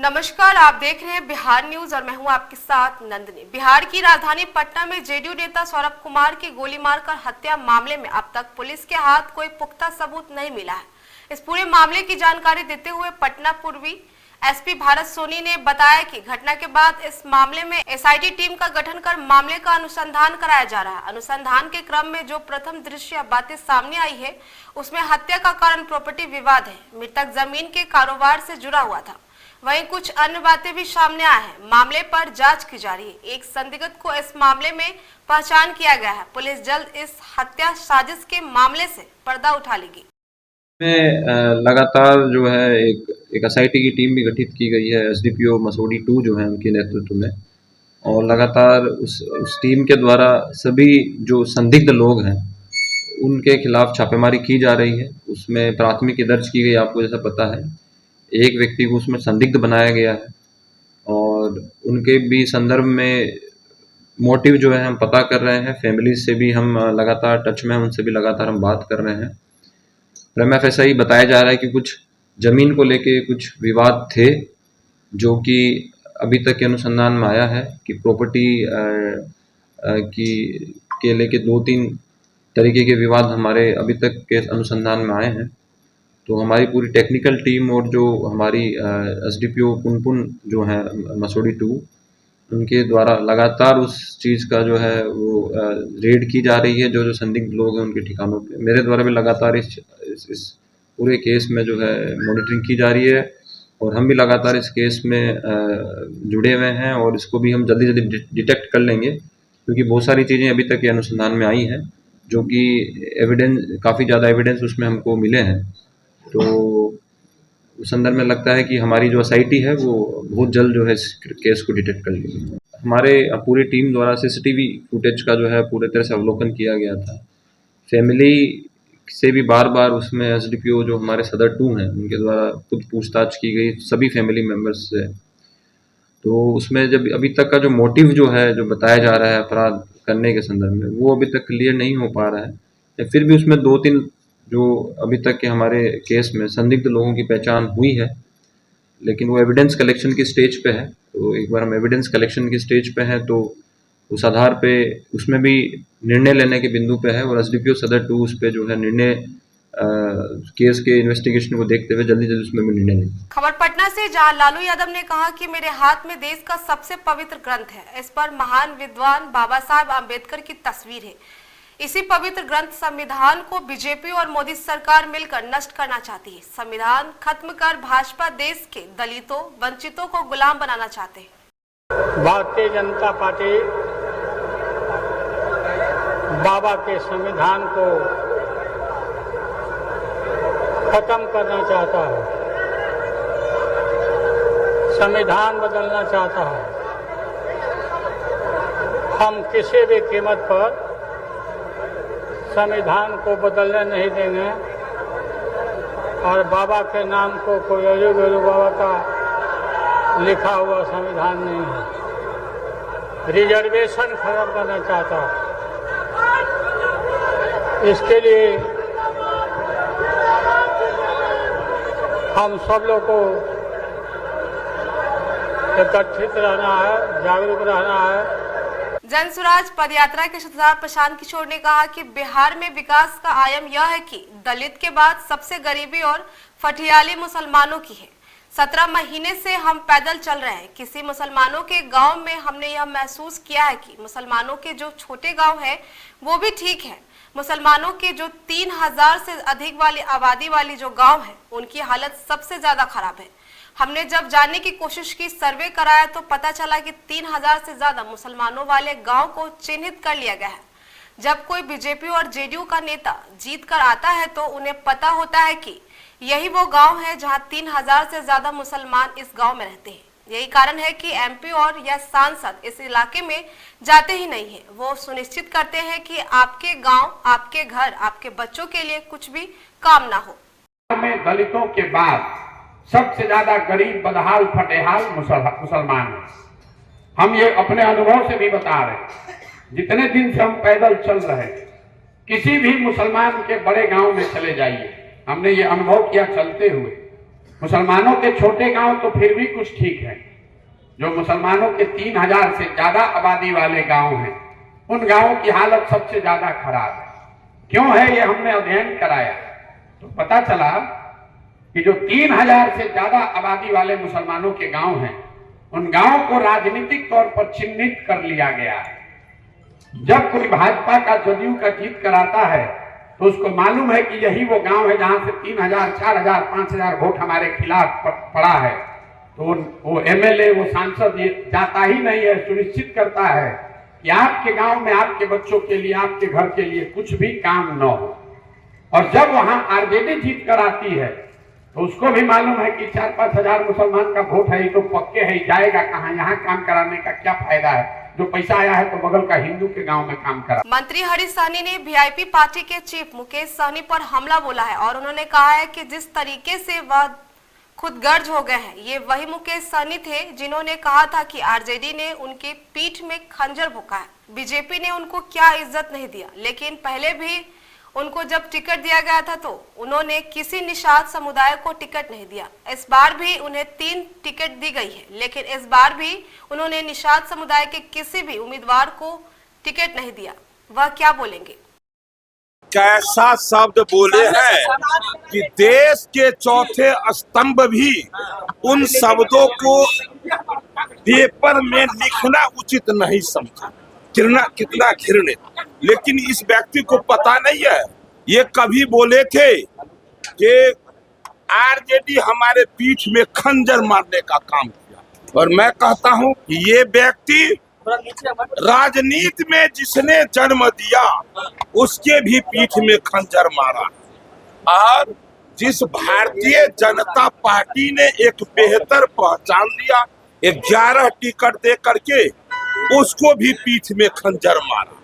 नमस्कार, आप देख रहे हैं बिहार न्यूज और मैं हूं आपके साथ नंदनी। बिहार की राजधानी पटना में जेडीयू नेता सौरभ कुमार की गोली मारकर हत्या मामले में अब तक पुलिस के हाथ कोई पुख्ता सबूत नहीं मिला है। इस पूरे मामले की जानकारी देते हुए पटना पूर्वी एसपी भारत सोनी ने बताया कि घटना के बाद इस मामले में एसआईटी टीम का गठन कर मामले का अनुसंधान कराया जा रहा है। अनुसंधान के क्रम में जो प्रथम दृश्य बातें सामने आई है उसमें हत्या का कारण प्रॉपर्टी विवाद है। मृतक जमीन के कारोबार से जुड़ा हुआ था। वहीं कुछ अन्य बातें भी सामने आए हैं। मामले पर जांच की जा रही है। एक संदिग्ध को इस मामले में पहचान किया गया है। पुलिस जल्द इस हत्या साजिश के मामले से पर्दा उठा लेगी। में लगातार जो है एक एसआईटी की टीम भी गठित की गई है, एसडीपीओ मसोडी 2 जो है उनके नेतृत्व में, और लगातार उस टीम के द्वारा सभी जो संदिग्ध लोग हैं उनके खिलाफ छापेमारी की जा रही है। उसमें प्राथमिकी दर्ज की गई, आपको जैसा पता है। एक व्यक्ति को उसमें संदिग्ध बनाया गया है और उनके भी संदर्भ में मोटिव जो है हम पता कर रहे हैं। फैमिली से भी हम लगातार टच में हैं, उनसे भी लगातार हम बात कर रहे हैं। प्रेमा फैसा ही बताया जा रहा है कि कुछ ज़मीन को लेके कुछ विवाद थे, जो कि अभी तक के अनुसंधान में आया है कि प्रॉपर्टी के लेके 2-3 तरीके के विवाद हमारे अभी तक के अनुसंधान में आए हैं। तो हमारी पूरी टेक्निकल टीम और जो हमारी एसडीपीओ पुनपुन जो है मसोडी 2, उनके द्वारा लगातार उस चीज़ का जो है वो रेड की जा रही है। जो संदिग्ध लोग हैं उनके ठिकानों पे मेरे द्वारा भी लगातार इस पूरे केस में जो है मॉनिटरिंग की जा रही है और हम भी लगातार इस केस में जुड़े हुए हैं और इसको भी हम जल्दी जल्दी डिटेक्ट कर लेंगे, क्योंकि बहुत सारी चीज़ें अभी तक के अनुसंधान में आई हैं जो कि एविडेंस, काफ़ी ज़्यादा एविडेंस उसमें हमको मिले हैं। तो उस संदर्भ में लगता है कि हमारी जो एसआईटी है वो बहुत जल्द जो है इस केस को डिटेक्ट कर लेगी। हमारे पूरी टीम द्वारा सीसीटीवी फुटेज का जो है पूरे तरह से अवलोकन किया गया था। फैमिली से भी बार बार उसमें एसडीपीओ जो हमारे सदर 2 हैं उनके द्वारा खुद पूछताछ की गई सभी फैमिली मेम्बर्स से। तो उसमें जब अभी तक का जो मोटिव जो है जो बताया जा रहा है अपराध करने के संदर्भ में, वो अभी तक क्लियर नहीं हो पा रहा है। फिर भी उसमें 2-3 जो अभी तक के हमारे केस में संदिग्ध लोगों की पहचान हुई है, लेकिन वो एविडेंस कलेक्शन की स्टेज पे है। तो एक बार हम एविडेंस कलेक्शन की स्टेज पे हैं तो उस आधार पे उसमें भी निर्णय लेने के बिंदु पे है और एसडीपीओ सदर 2 उस पे जो है निर्णय केस के इन्वेस्टिगेशन को देखते हुए जल्दी जल्दी उसमें भी निर्णय लेंगे। खबर पटना से, जहां लालू यादव ने कहा कि मेरे हाथ में देश का सबसे पवित्र ग्रंथ है। इस पर महान विद्वान बाबा साहब आम्बेडकर की तस्वीर है। इसी पवित्र ग्रंथ संविधान को बीजेपी और मोदी सरकार मिलकर नष्ट करना चाहती है। संविधान खत्म कर भाजपा देश के दलितों, वंचितों को गुलाम बनाना चाहते हैं। भारतीय जनता पार्टी बाबा के संविधान को खत्म करना चाहता है, संविधान बदलना चाहता है। हम किसी भी कीमत पर संविधान को बदलने नहीं देंगे और बाबा के नाम को कोई गुरु बाबा का लिखा हुआ संविधान नहीं है। रिजर्वेशन खत्म करना चाहता है। इसके लिए हम सब लोग को एकत्रित रहना है, जागरूक रहना है। जन स्वराज पदयात्रा के सूत्रधार प्रशांत किशोर ने कहा कि बिहार में विकास का आयाम यह है कि दलित के बाद सबसे गरीबी और फटियाली मुसलमानों की है। 17 महीने से हम पैदल चल रहे हैं। किसी मुसलमानों के गांव में हमने यह महसूस किया है कि मुसलमानों के जो छोटे गांव हैं वो भी ठीक है। मुसलमानों के जो 3000 से अधिक वाली आबादी वाली जो गांव है उनकी हालत सबसे ज्यादा खराब है। हमने जब जानने की कोशिश की, सर्वे कराया, तो पता चला कि 3000 से ज्यादा मुसलमानों वाले गांव को चिन्हित कर लिया गया है। जब कोई बीजेपी और जेडीयू का नेता जीत कर आता है तो उन्हें पता होता है कि यही वो गांव है जहां 3000 से ज्यादा मुसलमान इस गांव में रहते हैं। यही कारण है कि एमपी और या सांसद इस इलाके में जाते ही नहीं है। वो सुनिश्चित करते हैं कि आपके गांव, आपके घर, आपके बच्चों के लिए कुछ भी काम ना हो। में दलितों के बाद सबसे ज्यादा गरीब, बदहाल, फटेहाल मुसलमान हैं। हम ये अपने अनुभव से भी बता रहे हैं। जितने दिन से हम पैदल चल रहे हैं, किसी भी मुसलमान के बड़े गांव में चले जाइए, हमने ये अनुभव किया चलते हुए मुसलमानों के छोटे गांव तो फिर भी कुछ ठीक है, जो मुसलमानों के 3000 से ज्यादा आबादी वाले गांव हैं, उन गांवों की हालत सबसे ज्यादा खराब है। क्यों है ये हमने अध्ययन कराया तो पता चला कि जो 3000 से ज्यादा आबादी वाले मुसलमानों के गांव हैं, उन गांवों को राजनीतिक तौर पर चिन्हित कर लिया गया है। जब कोई भाजपा का जदयू का जीत कराता है तो उसको मालूम है कि यही वो गांव है जहां से 3000, 4000, 5000 वोट हमारे खिलाफ पड़ा है, तो वो एमएलए, वो सांसद ये जाता ही नहीं है, सुनिश्चित करता है कि आपके गांव में आपके बच्चों के लिए, आपके घर के लिए कुछ भी काम न हो। और जब वहां आरजेडी जीत कर आती है तो उसको भी मालूम है कि 4-5 हजार मुसलमान का वोट है, ये तो पक्के है, जाएगा कहाँ, यहाँ काम कराने का क्या फायदा है, जो पैसा आया है तो बगल का हिंदू के गांव में काम करा। मंत्री हरीश सहनी ने वीआईपी पार्टी के चीफ मुकेश सहनी पर हमला बोला है और उन्होंने कहा है कि जिस तरीके से वह खुद गर्ज हो गए हैं, ये वही मुकेश सहनी थे जिन्होंने कहा था कि आरजेडी ने उनके पीठ में खंजर भोंका है, बीजेपी ने उनको क्या इज्जत नहीं दिया। लेकिन पहले भी उनको जब टिकट दिया गया था तो उन्होंने किसी निषाद समुदाय को टिकट नहीं दिया। इस बार भी उन्हें 3 टिकट दी गई है, लेकिन इस बार भी उन्होंने निषाद समुदाय के किसी भी उम्मीदवार को टिकट नहीं दिया। वह क्या बोलेंगे? कैसा शब्द बोले हैं कि देश के चौथे स्तंभ भी उन शब्दों को पेपर में लिखना उचित नहीं समझा। कितना घृणित। लेकिन इस व्यक्ति को पता नहीं है, ये कभी बोले थे कि आरजेडी हमारे पीठ में खंजर मारने का काम किया, और मैं कहता हूं कि ये व्यक्ति राजनीति में जिसने जन्म दिया उसके भी पीठ में खंजर मारा। और जिस भारतीय जनता पार्टी ने एक बेहतर पहचान दिया, 11 टिकट दे करके उसको भी पीठ में खंजर मारा।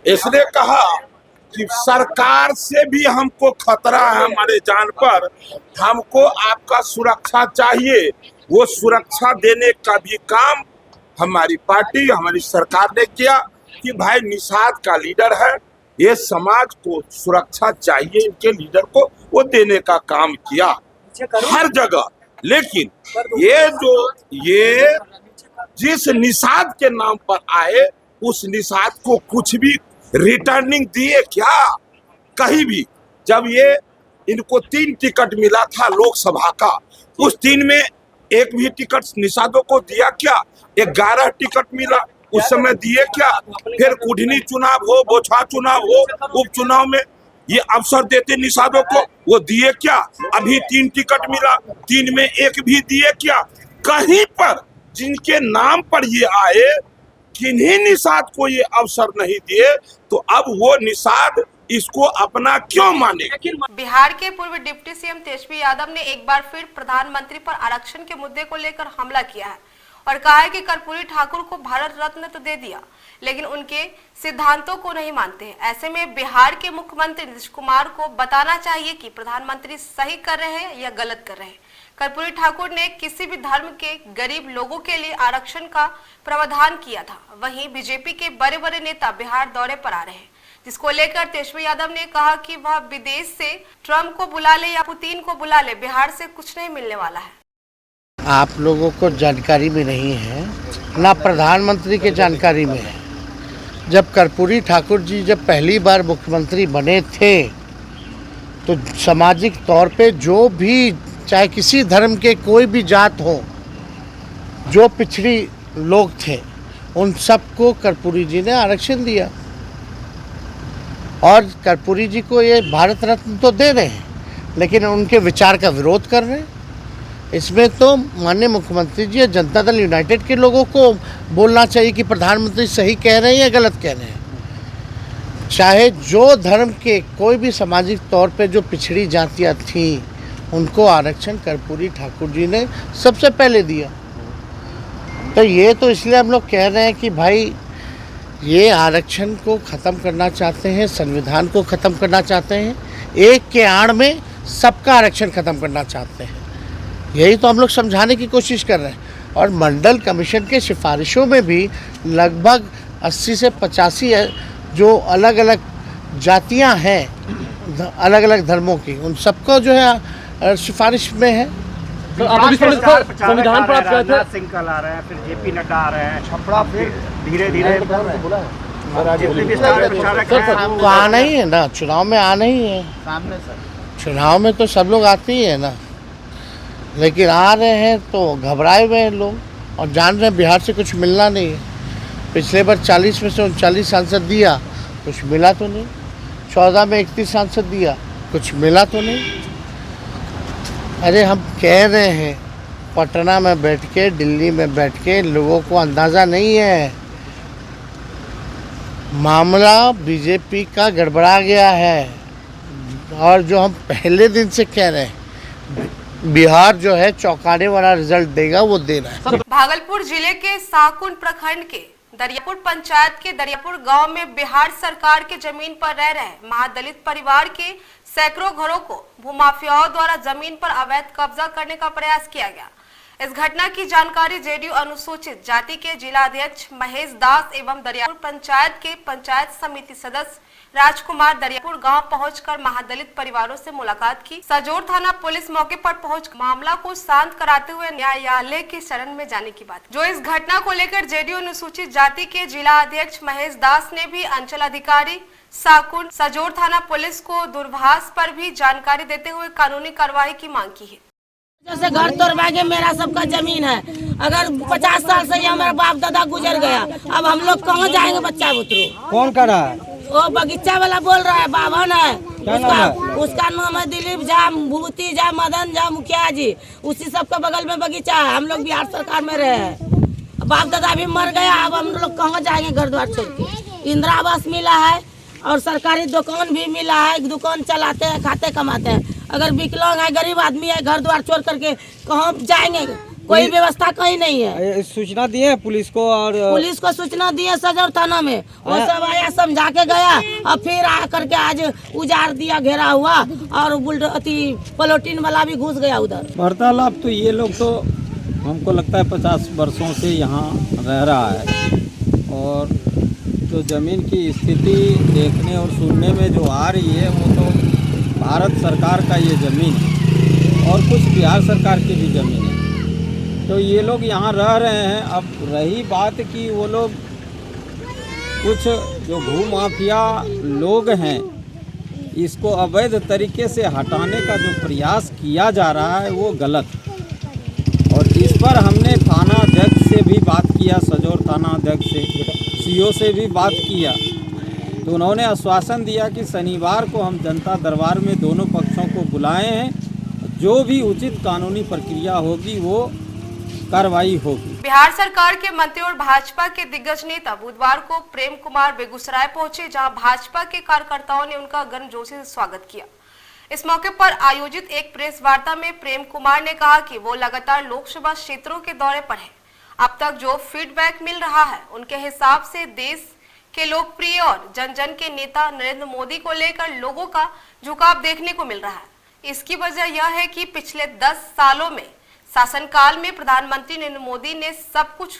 इसने कहा कि सरकार से भी हमको खतरा है, हमारे जान पर, हमको आपका सुरक्षा चाहिए। वो सुरक्षा देने का भी काम हमारी पार्टी, हमारी सरकार ने किया कि भाई निषाद का लीडर है, ये समाज को सुरक्षा चाहिए, इनके लीडर को वो देने का काम किया हर जगह। लेकिन ये जिस निषाद के नाम पर आए, उस निषाद को कुछ भी रिटर्निंग दिए क्या? कहीं भी। जब ये इनको 3 टिकट मिला था लोकसभा का, उस 3 में एक भी टिकट निषादों को दिया क्या? 11 टिकट मिला, उस समय दिए क्या? फिर कुढ़नी चुनाव हो, बोछा चुनाव हो, उपचुनाव में ये अवसर देते निषादों को, वो दिए क्या? अभी 3 टिकट मिला, 3 में एक भी दिए क्या? कहीं पर जिनके नाम पर ये आए, किन्हीं निषाद को ये अवसर नहीं दिए, तो अब वो निषाद इसको अपना क्यों माने? बिहार के पूर्व डिप्टी सीएम तेजस्वी यादव ने एक बार फिर प्रधानमंत्री पर आरक्षण के मुद्दे को लेकर हमला किया है और कहा है कि कर्पूरी ठाकुर को भारत रत्न तो दे दिया, लेकिन उनके सिद्धांतों को नहीं मानते हैं। ऐसे में बिहार के मुख्यमंत्री नीतीश कुमार को बताना चाहिए कि प्रधानमंत्री सही कर रहे हैं या गलत कर रहे हैं। कर्पूरी ठाकुर ने किसी भी धर्म के गरीब लोगों के लिए आरक्षण का प्रावधान किया था। वहीं बीजेपी के बड़े बड़े नेता बिहार दौरे पर आ रहे हैं, जिसको लेकर तेजस्वी यादव ने कहा कि वह विदेश से ट्रंप को बुला ले या पुतिन को बुला ले, बिहार से कुछ नहीं मिलने वाला है। आप लोगों को जानकारी में नहीं है, ना प्रधानमंत्री के जानकारी में है। जब कर्पूरी ठाकुर जी जब पहली बार मुख्यमंत्री बने थे तो सामाजिक तौर पे जो भी, चाहे किसी धर्म के कोई भी जात हो, जो पिछड़ी लोग थे, उन सबको कर्पूरी जी ने आरक्षण दिया। और कर्पूरी जी को ये भारत रत्न तो दे रहे हैं, लेकिन उनके विचार का विरोध कर रहे हैं। इसमें तो माननीय मुख्यमंत्री जी या जनता दल यूनाइटेड के लोगों को बोलना चाहिए कि प्रधानमंत्री सही कह रहे हैं या गलत कह रहे हैं। चाहे जो धर्म के कोई भी सामाजिक तौर पे जो पिछड़ी जातियाँ थीं, उनको आरक्षण कर्पूरी ठाकुर जी ने सबसे पहले दिया। तो ये तो इसलिए हम लोग कह रहे हैं कि भाई ये आरक्षण को ख़त्म करना चाहते हैं, संविधान को ख़त्म करना चाहते हैं, एक के आड़ में सबका आरक्षण ख़त्म करना चाहते हैं। यही तो हम लोग समझाने की कोशिश कर रहे हैं। और मंडल कमीशन के सिफारिशों में भी लगभग 80 से 85 जो अलग अलग जातियां हैं, अलग अलग धर्मों की, उन सबको जो है सिफारिश में है संविधान पर आप गए थे। राजनाथ सिंह कल आ रहे हैं, फिर जेपी नड्डा आ रहे हैं, छपड़ा फिर धीरे धीरे जितने भी स्टार प्रचारक हैं तो आना ही है ना, चुनाव में आना ही है। सामने सर चुनाव में तो सब लोग आते ही है ना, लेकिन आ रहे हैं तो घबराए हुए हैं लोग और जान रहे हैं बिहार से कुछ मिलना नहीं है। पिछले बार 40 में से 39 सांसद दिया, कुछ मिला तो नहीं। 14 में 31 सांसद दिया, कुछ मिला तो नहीं। अरे हम कह रहे हैं, पटना में बैठ के, दिल्ली में बैठ के लोगों को अंदाज़ा नहीं है, मामला बीजेपी का गड़बड़ा गया है। और जो हम पहले दिन से कह रहे हैं, बिहार जो है चौंकाने वाला रिजल्ट देगा, वो दे रहा है। भागलपुर जिले के साकुन प्रखंड के दरियापुर पंचायत के दरियापुर गांव में बिहार सरकार के जमीन पर रह रहे महादलित परिवार के सैकड़ों घरों को भूमाफियाओं द्वारा जमीन पर अवैध कब्जा करने का प्रयास किया गया। इस घटना की जानकारी जेडीयू अनुसूचित जाति के जिला अध्यक्ष महेश दास एवं दरियापुर पंचायत के पंचायत समिति सदस्य राजकुमार दरियापुर गांव पहुंचकर महादलित परिवारों से मुलाकात की। सजोर थाना पुलिस मौके पर पहुंच मामला को शांत कराते हुए न्यायालय के शरण में जाने की बात जो इस घटना को लेकर जेडीयू अनुसूचित जाति के जिला अध्यक्ष महेश दास ने भी अंचल अधिकारी साकुन सजोर थाना पुलिस को दूरभाष पर भी जानकारी देते हुए कानूनी कार्रवाई की मांग की है। जैसे घर तोड़वा के मेरा सबका जमीन है, अगर 50 साल से हमारा बाप दादा गुजर गया, अब हम लोग कहाँ जाएंगे? बच्चा बुतरू कौन कर रहा है? वो बगीचा वाला बोल रहा है, बाभन है उसका नाम है दिलीप झा, भूति झा, मदन झा, मुखिया जी, उसी सबका बगल में बगीचा है। हम लोग बिहार सरकार में रहे हैं, बाप दादा भी मर गया, अब हम लोग कहाँ जाएंगे घर द्वार छोड़ के? इंदिरा आवास मिला है और सरकारी दुकान भी मिला है, दुकान चलाते हैं, खाते कमाते हैं। अगर विकलांग है, गरीब आदमी है, घर द्वार छोड़ करके कहाँ जाएंगे? कोई व्यवस्था कहीं नहीं है। सूचना दिए पुलिस को और पुलिस को सूचना दिए सजौर थाना में, वो सब आया समझा के गया और फिर आ करके आज उजाड़ दिया, घेरा हुआ और पलोटीन वाला भी घुस गया उधर। वार्तालाप तो ये लोग तो हमको लगता है 50 वर्षों से यहाँ रह रहा है और जो ज़मीन की स्थिति देखने और सुनने में जो आ रही है वो तो भारत सरकार का ये ज़मीन और कुछ बिहार सरकार की भी ज़मीन है। तो ये लोग यहाँ रह रहे हैं। अब रही बात कि वो लोग कुछ जो भूमाफिया लोग हैं, इसको अवैध तरीके से हटाने का जो प्रयास किया जा रहा है वो गलत। और इस पर हमने थाना अध्यक्ष से भी बात किया, सजौर थाना अध्यक्ष से, सीओ से भी बात किया, तो उन्होंने आश्वासन दिया कि शनिवार को हम जनता दरबार में दोनों पक्षों को बुलाए हैं, जो भी उचित कानूनी प्रक्रिया होगी वो कार्रवाई होगी। बिहार सरकार के मंत्री और भाजपा के दिग्गज नेता बुधवार को प्रेम कुमार बेगूसराय पहुंचे, जहां भाजपा के कार्यकर्ताओं ने उनका गर्मजोशी से स्वागत किया। इस मौके पर आयोजित एक प्रेस वार्ता में प्रेम कुमार ने कहा कि वो लगातार लोकसभा क्षेत्रों के दौरे पर है। अब तक जो फीडबैक मिल रहा है उनके हिसाब से देश के लोकप्रिय और जन जन के नेता नरेंद्र मोदी को लेकर लोगों का झुकाव देखने को मिल रहा है। इसकी वजह यह है कि पिछले 10 सालों में शासनकाल में प्रधानमंत्री नरेंद्र मोदी ने सब कुछ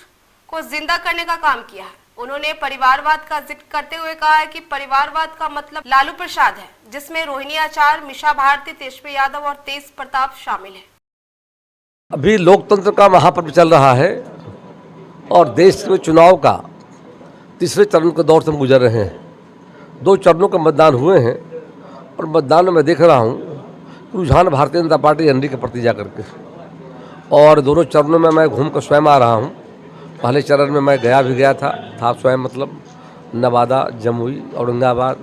को जिंदा करने का काम किया है। उन्होंने परिवारवाद का जिक्र करते हुए कहा है कि परिवारवाद का मतलब लालू प्रसाद है, जिसमें रोहिणी आचार्य, मिशा भारती, तेजस्वी यादव और तेज प्रताप शामिल है। अभी लोकतंत्र का महापर्व चल रहा है और देश में चुनाव का तीसरे चरण के दौर से हम गुजर रहे हैं। 2 चरणों के मतदान हुए हैं और मतदान में मैं देख रहा हूँ रुझान भारतीय जनता पार्टी एनडीए के प्रति जाकर के, और दोनों चरणों में मैं घूम कर स्वयं आ रहा हूँ। पहले चरण में मैं गया था स्वयं, मतलब नवादा, जमुई, औरंगाबाद।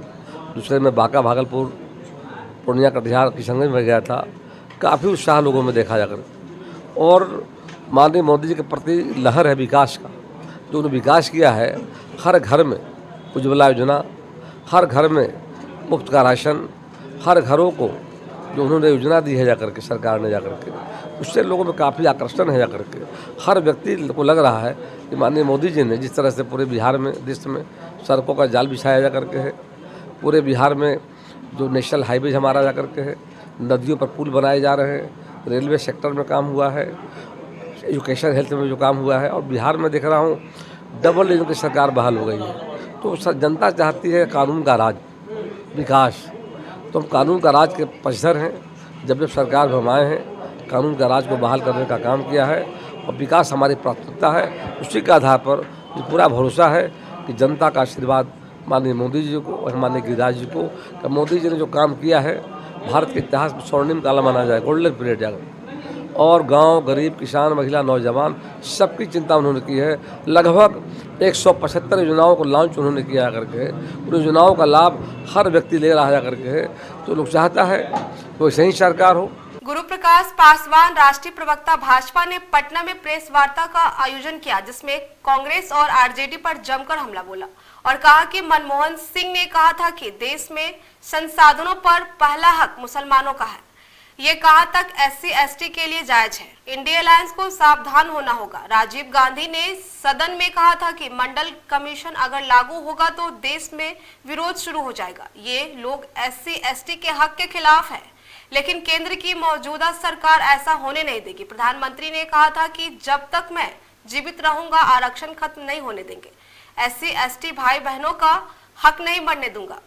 दूसरे में बांका, भागलपुर, पूर्णिया, कटिहार, किशनगंज में गया था। काफ़ी उत्साह लोगों में देखा जाकर, और माननीय मोदी जी के प्रति लहर है विकास का। जो उन्होंने विकास किया है, हर घर में उज्ज्वला योजना, हर घर में मुफ्त का राशन, हर घरों को जो उन्होंने योजना दी है जाकर के सरकार ने जाकर के, उससे लोगों में काफ़ी आकर्षण है जाकर के। हर व्यक्ति को लग रहा है कि माननीय मोदी जी ने जिस तरह से पूरे बिहार में, देश में सड़कों का जाल बिछाया जा करके है, पूरे बिहार में जो नेशनल हाईवेज हमारा जा करके है, नदियों पर पुल बनाए जा रहे हैं, रेलवे सेक्टर में काम हुआ है, एजुकेशन हेल्थ में जो काम हुआ है, और बिहार में देख रहा हूँ डबल इंजन की सरकार बहाल हो गई है। तो जनता चाहती है कानून का राज, विकास। तो हम कानून का राज के पक्षधर हैं। जब सरकार में हम आए हैं कानून का राज को बहाल करने का काम किया है और विकास हमारी प्राथमिकता है। उसी के आधार पर मुझे पूरा भरोसा है कि जनता का आशीर्वाद माननीय मोदी जी को और माननीय गिरिराज जी को, कि मोदी जी ने जो काम किया है भारत के इतिहास में स्वर्णिम काल माना जाए, गोल्डन पीरियड जाएगा। और गांव, गरीब, किसान, महिला, नौजवान सबकी चिंता उन्होंने की है। लगभग 175 योजनाओं को लॉन्च उन्होंने किया करके, उन योजनाओं का लाभ हर व्यक्ति ले रहा है करके, तो लोग चाहता है तो वैसे ही सरकार हो। गुरु प्रकाश पासवान, राष्ट्रीय प्रवक्ता भाजपा ने पटना में प्रेस वार्ता का आयोजन किया, जिसमें कांग्रेस और आरजेडी पर जमकर हमला बोला और कहा कि मनमोहन सिंह ने कहा था कि देश में संसाधनों पर पहला हक मुसलमानों का है। ये कहां तक SC/ST के लिए जायज है? इंडिया अलायंस को सावधान होना होगा। राजीव गांधी ने सदन में कहा था कि मंडल कमीशन अगर लागू होगा तो देश में विरोध शुरू हो जाएगा। ये लोग SC/ST के हक के खिलाफ है, लेकिन केंद्र की मौजूदा सरकार ऐसा होने नहीं देगी। प्रधानमंत्री ने कहा था कि जब तक मैं जीवित रहूंगा आरक्षण खत्म नहीं होने देंगे, SC/ST भाई बहनों का हक नहीं मरने दूंगा।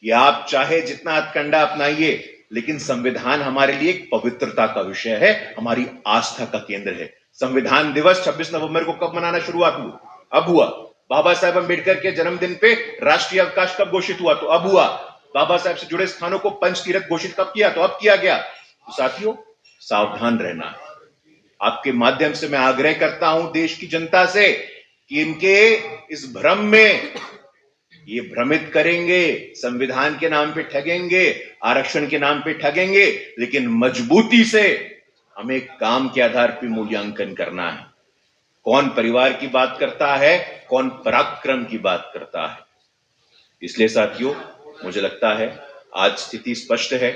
कि आप चाहे जितना हथकंडा अपनाइए, लेकिन संविधान हमारे लिए एक पवित्रता का विषय है, हमारी आस्था का केंद्र है। संविधान दिवस 26 नवंबर को कब मनाना शुरुआत हुआ? अब हुआ। बाबा साहेब अम्बेडकर के जन्मदिन पे राष्ट्रीय अवकाश कब घोषित हुआ? तो अब हुआ। बाबा साहेब से जुड़े स्थानों को पंचतीर्थ घोषित कब किया? तो अब किया गया। तो साथियों, सावधान रहना है। आपके माध्यम से मैं आग्रह करता हूं देश की जनता से कि इनके इस भ्रम में ये भ्रमित करेंगे, संविधान के नाम पे ठगेंगे, आरक्षण के नाम पे ठगेंगे, लेकिन मजबूती से हमें काम के आधार पर मूल्यांकन करना है। कौन परिवार की बात करता है, कौन पराक्रम की बात करता है। इसलिए साथियों, मुझे लगता है आज स्थिति स्पष्ट है।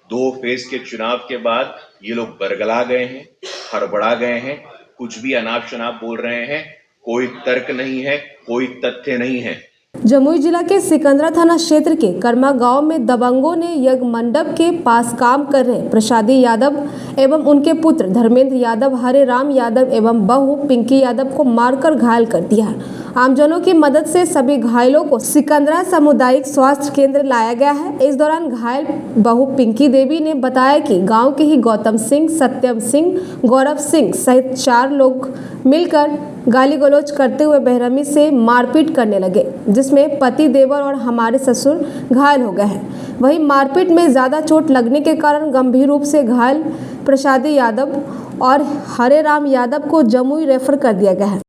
2 फेज के चुनाव के बाद ये लोग बरगला गए हैं, हड़बड़ा गए हैं, कुछ भी अनाप शनाप बोल रहे हैं। कोई तर्क नहीं है, कोई तथ्य नहीं है। जमुई जिला के सिकंदरा थाना क्षेत्र के कर्मा गांव में दबंगों ने यज्ञ मंडप के पास काम कर रहे प्रसादी यादव एवं उनके पुत्र धर्मेंद्र यादव, हरे राम यादव एवं बहू पिंकी यादव को मारकर घायल कर दिया है। आमजनों की मदद से सभी घायलों को सिकंदरा सामुदायिक स्वास्थ्य केंद्र लाया गया है। इस दौरान घायल बहू पिंकी देवी ने बताया कि गांव के ही गौतम सिंह, सत्यम सिंह, गौरव सिंह सहित 4 लोग मिलकर गाली गलौज करते हुए बेरहमी से मारपीट करने लगे, जिसमें पति, देवर और हमारे ससुर घायल हो गए हैं। वहीं मारपीट में ज़्यादा चोट लगने के कारण गंभीर रूप से घायल प्रसादी यादव और हरे राम यादव को जमुई रेफर कर दिया गया है।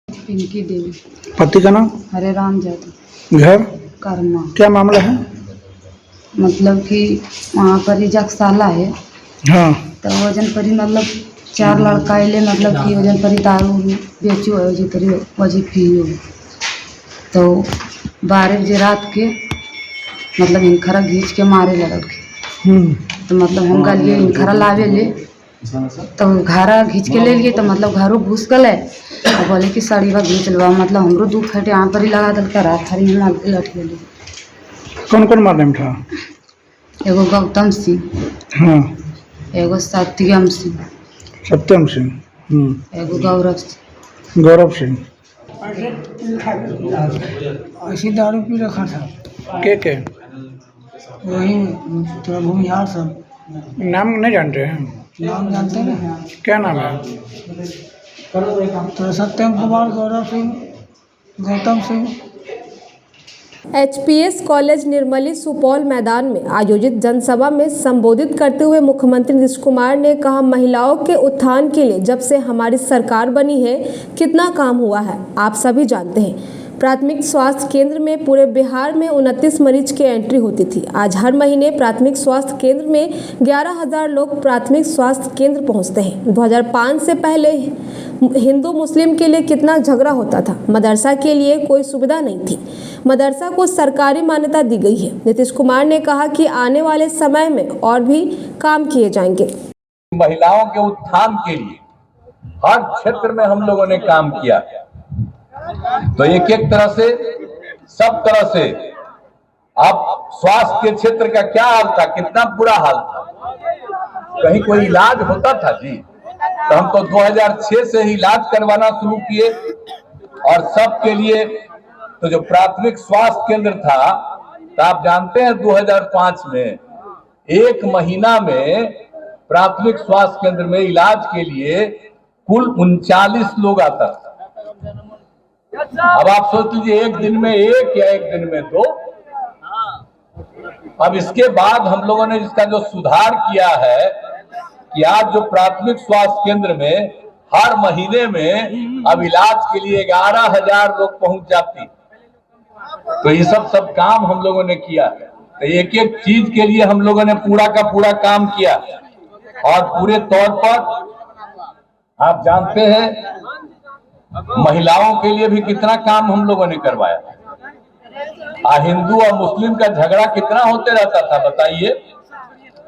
पिंकी देवी। पति का नाम? हरे राम यादव। घर? कर्मा। क्या मामला है? मतलब कि वहाँ पर ही जगशाला है। हाँ। तो वजन परी मतलब 4 लड़का अले, मतलब कि वजन परी दारू बेचो है, वजन परी वजी पियो। तो 12 बजे रात के मतलब इनखरा घींच के मारे लगल के। तो मतलब हम गलिए इनखरा लावे ले, तो घरा घींच के ले लिए। तो मतलब घरों घुस गए और बोले कि साड़ी बा घींच लवा, मतलब हमरो 2 फटे यहाँ पर ही लगा दल कर रात थारी हम लट गए। कौन कौन मारने में था? एगो गौतम सिंह, हाँ, एगो सत्यम सिंह, सत्यम सिंह, एगो गौरव सिंह। गौरव सिंह ऐसी दारू पी रखा था। के वही थोड़ा भूमिहार सब। नाम नहीं जानते हैं? नाम जानते हैं ना। क्या नाम है? तो सत्यम कुमार, गौरव सिंह, गौतम सिंह। HPS कॉलेज निर्मली सुपौल मैदान में आयोजित जनसभा में संबोधित करते हुए मुख्यमंत्री नीतीश कुमार ने कहा, महिलाओं के उत्थान के लिए जब से हमारी सरकार बनी है कितना काम हुआ है आप सभी जानते हैं। प्राथमिक स्वास्थ्य केंद्र में पूरे बिहार में 29 मरीज की एंट्री होती थी। आज हर महीने प्राथमिक स्वास्थ्य केंद्र में 11,000 लोग प्राथमिक स्वास्थ्य केंद्र पहुंचते हैं। 2005 से पहले हिंदू मुस्लिम के लिए कितना झगड़ा होता था। मदरसा के लिए कोई सुविधा नहीं थी। मदरसा को सरकारी मान्यता दी गई है। नीतीश कुमार ने कहा कि आने वाले समय में और भी काम किए जाएंगे। महिलाओं के उत्थान के लिए हर क्षेत्र में हम लोगों ने काम किया। तो एक तरह से, सब तरह से, अब स्वास्थ्य के क्षेत्र का क्या हाल था, कितना बुरा हाल था। कहीं कोई इलाज होता था जी? तो हम तो 2006 से ही इलाज करवाना शुरू किए और सबके लिए। तो जो प्राथमिक स्वास्थ्य केंद्र था, तो आप जानते हैं 2005 में 1 महीना में प्राथमिक स्वास्थ्य केंद्र में इलाज के लिए कुल 39 लोग आता था। अब आप सोच लीजिए एक दिन में एक या एक दिन में दो। अब इसके बाद हम लोगों ने इसका जो सुधार किया है कि आज जो प्राथमिक स्वास्थ्य केंद्र में हर महीने में अब इलाज के लिए 11,000 लोग पहुंच जाती। तो ये सब काम हम लोगों ने किया। तो एक एक चीज के लिए हम लोगों ने पूरा का पूरा काम किया और पूरे तौर पर आप जानते हैं महिलाओं के लिए भी कितना काम हम लोगों ने करवाया। हिंदू और मुस्लिम का झगड़ा कितना होते रहता था बताइए।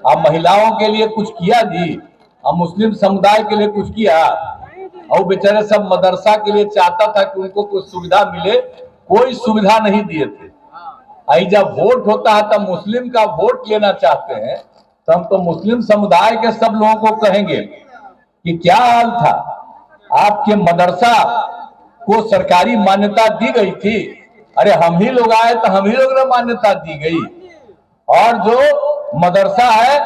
अब महिलाओं के लिए कुछ किया जी, अब मुस्लिम समुदाय के लिए कुछ किया, और बेचारे सब मदरसा के लिए चाहता था कि उनको कुछ सुविधा मिले, कोई सुविधा नहीं दिए थे। आई जब वोट होता है तब मुस्लिम का वोट लेना चाहते हैं तो हम तो मुस्लिम समुदाय के सब लोगों को कहेंगे कि क्या हाल था, आपके मदरसा को सरकारी मान्यता दी गई थी, अरे हम ही लोग आए तो हम ही लोग ने मान्यता दी गई, और जो मदरसा है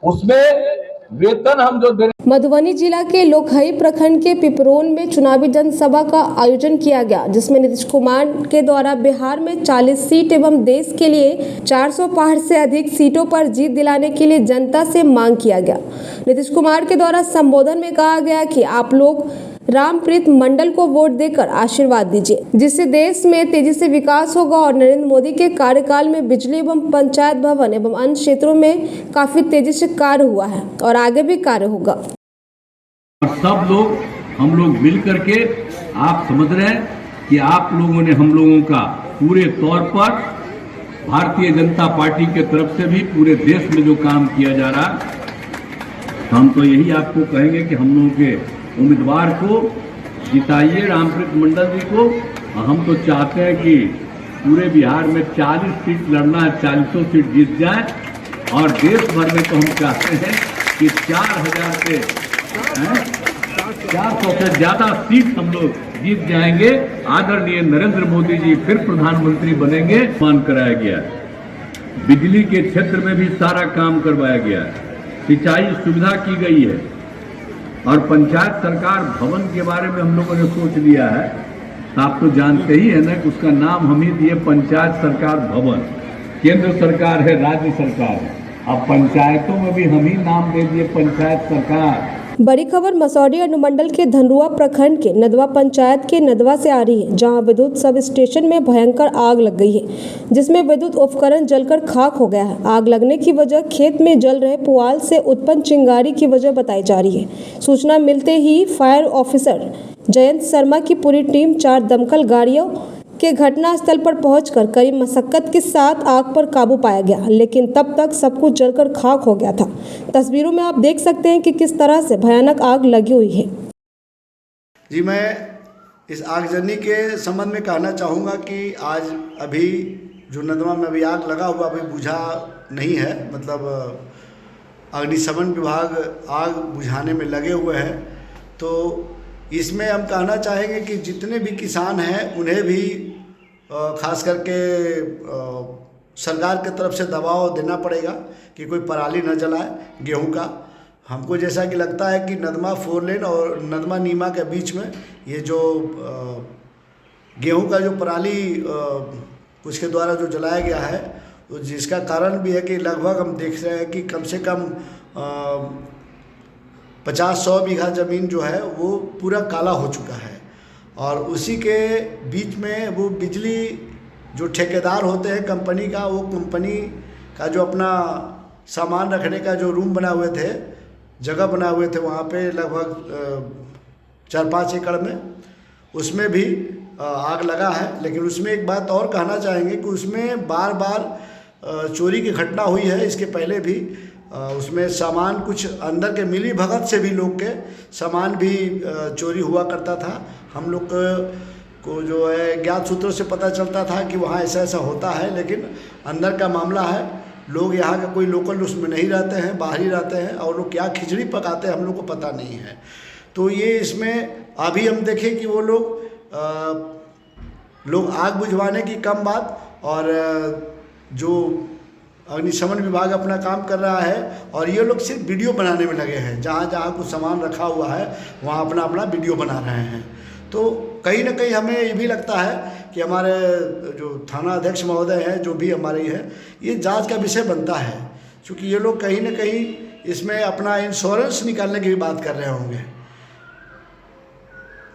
उसमें वेतन हम जो दे। मधुबनी जिला के लोकहई प्रखंड के पिपरोन में चुनावी जनसभा का आयोजन किया गया, जिसमें नीतीश कुमार के द्वारा बिहार में 40 सीट एवं देश के लिए 465 से अधिक सीटों पर जीत दिलाने के लिए जनता से मांग किया गया। नीतीश कुमार के द्वारा संबोधन में कहा गया कि आप लोग रामप्रीत मंडल को वोट देकर आशीर्वाद दीजिए, जिससे देश में तेजी से विकास होगा और नरेंद्र मोदी के कार्यकाल में बिजली एवं पंचायत भवन एवं अन्य क्षेत्रों में काफी तेजी से कार्य हुआ है और आगे भी कार्य होगा। सब लोग हम लोग मिल करके आप समझ रहे हैं कि आप लोगों ने हम लोगों का पूरे तौर पर भारतीय जनता पार्टी के तरफ से भी पूरे देश में जो काम किया जा रहा है, हम तो यही आपको कहेंगे कि हम लोगों के उम्मीदवार को जिताइए, रामप्रीत मंडल जी को। हम तो चाहते हैं कि पूरे बिहार में 40 सीट लड़ना है, 40 सीट जीत जाए, और देश भर में तो हम चाहते हैं कि 4,000 से 400 से ज्यादा सीट हम लोग जीत जाएंगे। आदरणीय नरेंद्र मोदी जी फिर प्रधानमंत्री बनेंगे। मान कराया गया, बिजली के क्षेत्र में भी सारा काम करवाया गया, सिंचाई सुविधा की गई है, और पंचायत सरकार भवन के बारे में हम लोगों ने सोच लिया है। आप तो जानते ही है ना कि उसका नाम हम ही दिए पंचायत सरकार भवन। केंद्र सरकार है, राज्य सरकार है, अब पंचायतों में भी हम ही नाम दे दिए पंचायत सरकार। बड़ी खबर मसौढ़ी अनुमंडल के धनरुआ प्रखंड के नदवा पंचायत के नदवा से आ रही है, जहां विद्युत सब स्टेशन में भयंकर आग लग गई है, जिसमें विद्युत उपकरण जलकर खाक हो गया है। आग लगने की वजह खेत में जल रहे पुआल से उत्पन्न चिंगारी की वजह बताई जा रही है। सूचना मिलते ही फायर ऑफिसर जयंत शर्मा की पूरी टीम 4 दमकल गाड़ियों के घटनास्थल पर पहुंचकर कड़ी मशक्कत के साथ आग पर काबू पाया गया, लेकिन तब तक सब कुछ जलकर खाक हो गया था। तस्वीरों में आप देख सकते हैं कि किस तरह से भयानक आग लगी हुई है। जी, मैं इस आगजनी के संबंध में कहना चाहूँगा कि आज अभी जो नदवा में अभी आग लगा हुआ अभी बुझा नहीं है, मतलब अग्निशमन विभाग आग बुझाने में लगे हुए हैं। तो इसमें हम कहना चाहेंगे कि जितने भी किसान हैं उन्हें भी खास करके सरकार की तरफ से दबाव देना पड़ेगा कि कोई पराली न जलाए गेहूं का। हमको जैसा कि लगता है कि नदमा 4 लेन और नदमा नीमा के बीच में ये जो गेहूं का जो पराली उसके द्वारा जो जलाया गया है, तो जिसका कारण भी है कि लगभग हम देख रहे हैं कि कम से कम 50-100 बीघा ज़मीन जो है वो पूरा काला हो चुका है। और उसी के बीच में वो बिजली जो ठेकेदार होते हैं कंपनी का, वो कंपनी का जो अपना सामान रखने का जो रूम बना हुए थे, जगह बना हुए थे, वहाँ पे लगभग 4-5 एकड़ में उसमें भी आग लगा है। लेकिन उसमें एक बात और कहना चाहेंगे कि उसमें बार बार चोरी की घटना हुई है। इसके पहले भी उसमें सामान कुछ अंदर के मिली भगत से भी लोग के सामान भी चोरी हुआ करता था। हम लोग को जो है ज्ञात सूत्रों से पता चलता था कि वहाँ ऐसा ऐसा होता है, लेकिन अंदर का मामला है। लोग यहाँ का कोई लोकल उसमें नहीं रहते हैं, बाहर ही रहते हैं, और लोग क्या खिचड़ी पकाते हैं हम लोग को पता नहीं है। तो ये इसमें अभी हम देखें कि वो लोग आग बुझवाने की कम बात, और जो अग्निशमन विभाग अपना काम कर रहा है और ये लोग सिर्फ वीडियो बनाने में लगे हैं। जहाँ जहाँ कुछ सामान रखा हुआ है वहाँ अपना अपना वीडियो बना रहे हैं। तो कहीं ना कहीं हमें ये भी लगता है कि हमारे जो थाना अध्यक्ष महोदय हैं, जो भी हमारे हैं, ये जांच का विषय बनता है, क्योंकि ये लोग कहीं ना कहीं इसमें अपना इंश्योरेंस निकालने की भी बात कर रहे होंगे।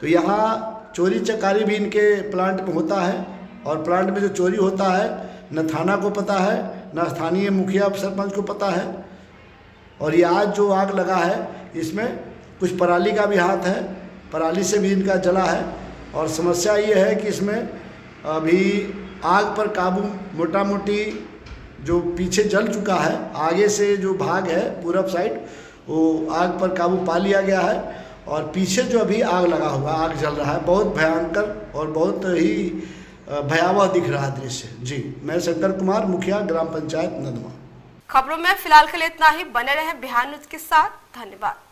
तो यहाँ चोरी चकारी भी इनके प्लांट में होता है और प्लांट में जो चोरी होता है न थाना को पता है, न स्थानीय मुखिया सरपंच को पता है। और ये आज जो आग लगा है इसमें कुछ पराली का भी हाथ है, पराली से भी इनका जला है। और समस्या ये है कि इसमें अभी आग पर काबू मोटा मोटी जो पीछे जल चुका है, आगे से जो भाग है पूरब साइड, वो आग पर काबू पा लिया गया है। और पीछे जो अभी आग लगा हुआ, आग जल रहा है, बहुत भयंकर और बहुत ही भयावह दिख रहा है दृश्य। जी, मैं शंकर कुमार, मुखिया ग्राम पंचायत नदमा। खबरों में फिलहाल के लिए इतना ही। बने रहें बिहार न्यूज के साथ। धन्यवाद।